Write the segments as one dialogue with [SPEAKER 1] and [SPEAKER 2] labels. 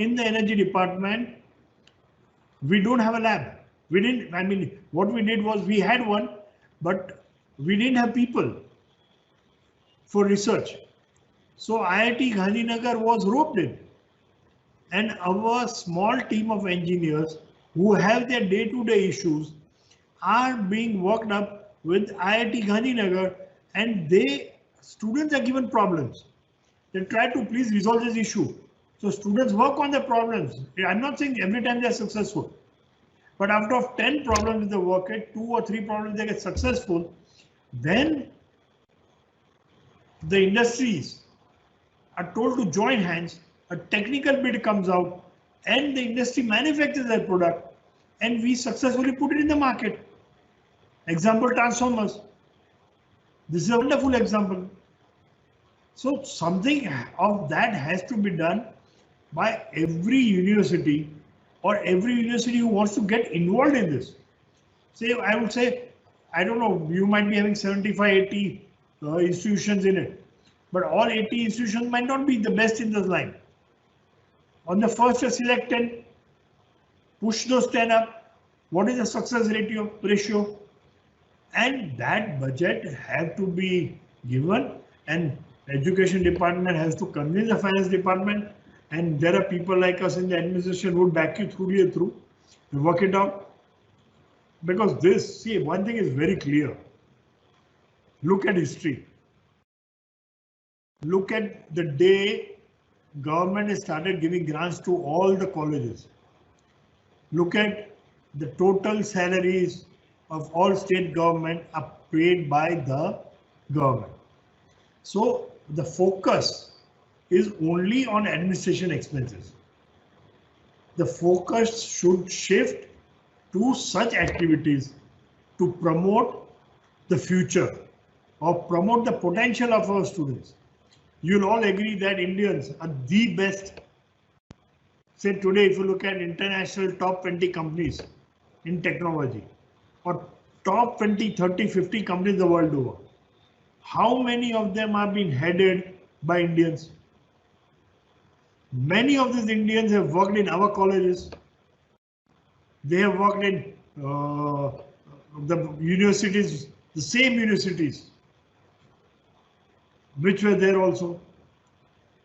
[SPEAKER 1] in the energy department, we don't have a lab. We didn't, I mean, what we did was we had one, but we didn't have people for research. So IIT Gandhinagar was roped in. And our small team of engineers who have their day-to-day issues are being worked up with IIT Gandhinagar, and students are given problems. They try to please resolve this issue. So students work on the problems. I'm not saying every time they're successful, but after 10 problems they work at, 2 or 3 problems they get successful, then the industries are told to join hands, a technical bid comes out, and the industry manufactures their product, and we successfully put it in the market. Example, transformers. This is a wonderful example. So something of that has to be done by every university, or every university who wants to get involved in this. Say, I would say, I don't know, you might be having 75, 80 institutions in it, but all 80 institutions might not be the best in this line. On the first select 10, push those 10 up. What is the success ratio? And that budget have to be given, and education department has to convince the finance department, and there are people like us in the administration who back you through, work it out. Because this, see, one thing is very clear. Look at history. Look at the day government has started giving grants to all the colleges. Look at the total salaries of all state government are paid by the government. So the focus is only on administration expenses. The focus should shift to such activities to promote the future or promote the potential of our students. You'll all agree that Indians are the best. Say today, if you look at international top 20 companies in technology, or top 20, 30, 50 companies the world over, how many of them are being headed by Indians? Many of these Indians have worked in our colleges. They have worked in the universities, the same universities, which were there also.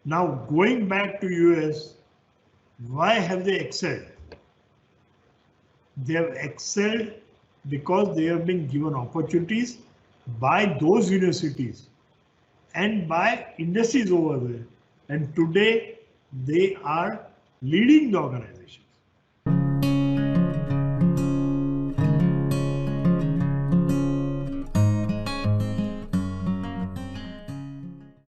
[SPEAKER 1] Now going back to US, why have they excelled? They have excelled because they have been given opportunities by those universities and by industries over there. And today they are leading the organization.